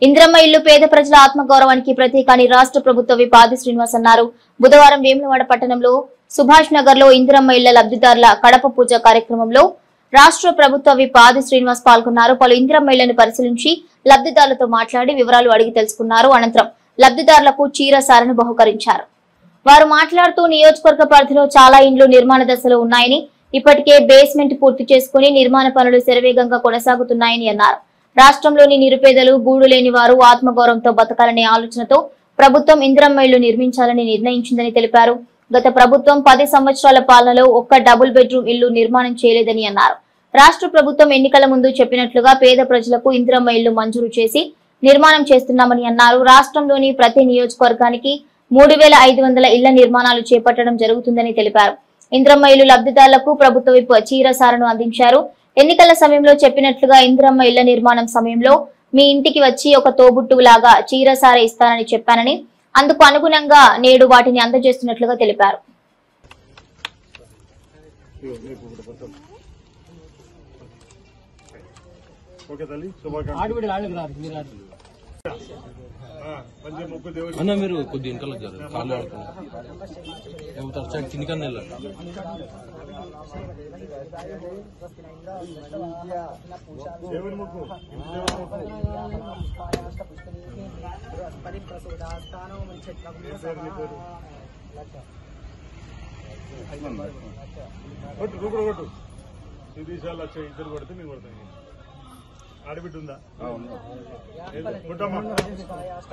ఇంద్రమ్మ ఇల్లు పేద ప్రజల ఆత్మగౌరవానికి ప్రతీక అని రాష్ట్ర ప్రభుత్వ విప్ ఆది శ్రీనివాస్ అన్నారు. బుధవారం వేములవాడ పట్టణంలో సుభాష్ నగర్ లో ఇంద్రమ్మ ఇళ్ల లబ్ధిదారుల కడప పూజ కార్యక్రమంలో రాష్ట్ర ప్రభుత్వ విప్ ఆది శ్రీనివాస్ పాల్గొన్నారు. పలు ఇంద్రమ్మ ఇళ్లను పరిశీలించి లబ్ధిదారులతో మాట్లాడి వివరాలు అడిగి తెలుసుకున్నారు. అనంతరం లబ్ధిదారులకు చీర సారను బహుకరించారు. వారు మాట్లాడుతూ నియోజకవర్గ పరిధిలో చాలా ఇండ్లు నిర్మాణ దశలో ఉన్నాయని, ఇప్పటికే బేస్మెంట్ పూర్తి చేసుకుని నిర్మాణ పనులు శరవేగంగా కొనసాగుతున్నాయని అన్నారు. రాష్ట్రంలోని నిరుపేదలు గూడు లేని వారు ఆత్మగౌరవంతో బతకాలనే ఆలోచనతో ప్రభుత్వం ఇంద్రమ్మ ఇళ్లు నిర్మించాలని నిర్ణయించిందని తెలిపారు. గత ప్రభుత్వం 10 సంవత్సరాల పాలనలో ఒక్క డబుల్ బెడ్రూమ్ ఇల్లు నిర్మాణం చేయలేదని అన్నారు. రాష్ట్ర ప్రభుత్వం ఎన్నికల ముందు చెప్పినట్లుగా పేద ప్రజలకు ఇంద్రమ్మ ఇళ్లు మంజూరు చేసి నిర్మాణం చేస్తున్నామని అన్నారు. రాష్ట్రంలోని ప్రతి నియోజకవర్గానికి 3500 ఇళ్ల నిర్మాణాలు చేపట్టడం జరుగుతుందని తెలిపారు. ఇంద్రమ్మ ఇల్లు లబ్ధిదారులకు ప్రభుత్వ విప్ చీర సారను అందించారు. ఎన్నికల సమయంలో చెప్పినట్లుగా ఇంద్రమ్మ ఇళ్ల నిర్మాణం సమయంలో మీ ఇంటికి వచ్చి ఒక తోబుట్టులాగా చీర సార ఇస్తానని చెప్పానని, అందుకు అనుగుణంగా నేడు వాటిని అందజేస్తున్నట్లుగా తెలిపారు. అన్న మీరు కొద్ది వెనకాల కాళ్ళు ఆడుతున్నారు కింది కన్నా వెళ్ళాలి. ఇద్దరు కొడితే మేము కొడతాం. ఆడబిడ్డ ఉందా?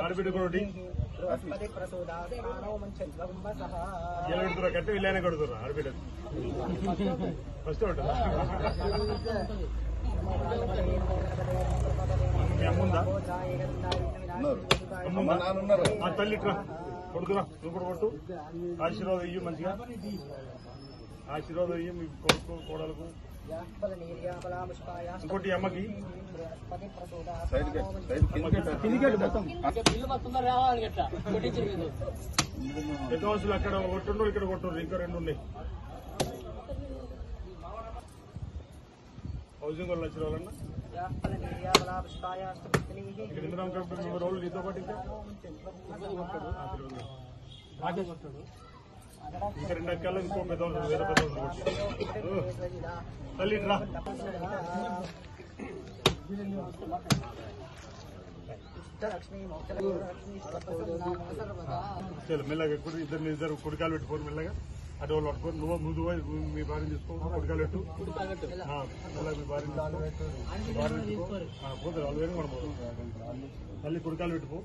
ఆడబిడ్డ కూడా ఇలా కొడుతురా కట్టే వీళ్ళైనా కొడుతురా ఆడబిడ్డ ఫస్ట్ మీ అమ్ముందా? మా తల్లి ఇట్రా కొడుతురా, నువ్వు కూడా కొట్టు. ఆశీర్వాదం ఇయ్యి, మంచిగా ఆశీర్వాదం ఇయ్యి మీ కొడుకు కోడలకు. ఇంకోటి అమ్మకి పెద్ద వయసులు అక్కడ కొట్టుండ్రు, ఇక్కడ కొట్టుండ్రు, ఇంకా 2 ఉన్నాయి. హౌసింగ్ వాళ్ళు వచ్చిన వాళ్ళన్నా ఇక్కడ ఇంద్రం మీ రోజులు నీతో పాటు ఇంకా 2 అక్కలు ఇంకో పెద్ద వేరే పెద్ద తల్లి రా. మెల్లగా ఇద్దరు కుడికాలు పెట్టుకోరు, మెల్లగా అటు వాళ్ళు పట్టుకోరు. నువ్వు ముందు మీ భార్యను తీసుకో, కుడికాలు పెట్టు. మెల్లగా మీ భార్యను పోతే వాళ్ళు వేరే మనం తల్లి కుడికాలు పెట్టుకో,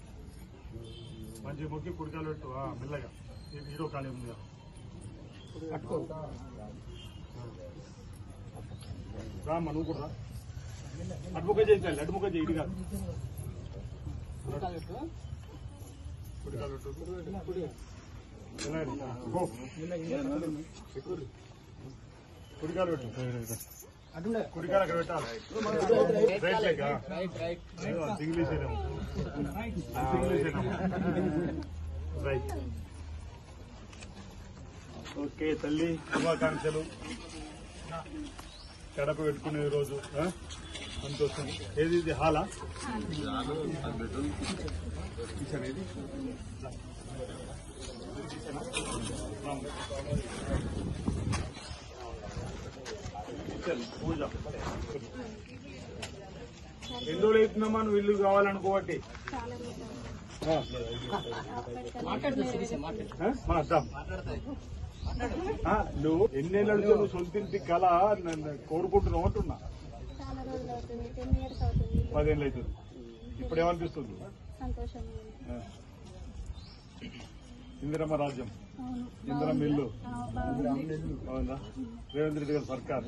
మంచి మొక్కి కుడికాలు పెట్టు. మెల్లగా హీరో ఖాళీ ఉంది పట్టుకో. రామ్మా నువ్వు కూడా రా. అడ్ముఖ చేయాలి, అడ్ముఖ చేయి. ఇది కాదు కుడికాలు పెట్టు, కుడికాలు పెట్టు, కుడికాలు అక్కడ పెట్టాలి. English right. ఓకే తల్లి, శుభాకాంక్షలు. కడప పెట్టుకునే రోజు సంతోషం. ఏది ఇది హాలా? పూజ ఎన్ని రోజులు అవుతుందమ్మా నువ్వు ఇల్లు కావాలనుకోబట్టి? నువ్వు ఎన్నేళ్ళు అడిగితే నువ్వు సొంతింటి కళ కోరుకుంటున్నావు అంటున్నా. 10 ఏళ్ళు అవుతుంది. ఇప్పుడు ఏమనిపిస్తుంది? ఇందిరమ్మ రాజ్యం, ఇందిరమ్మ ఇల్లు బాగుందా? రేవంత్ రెడ్డి గారి సర్కార్.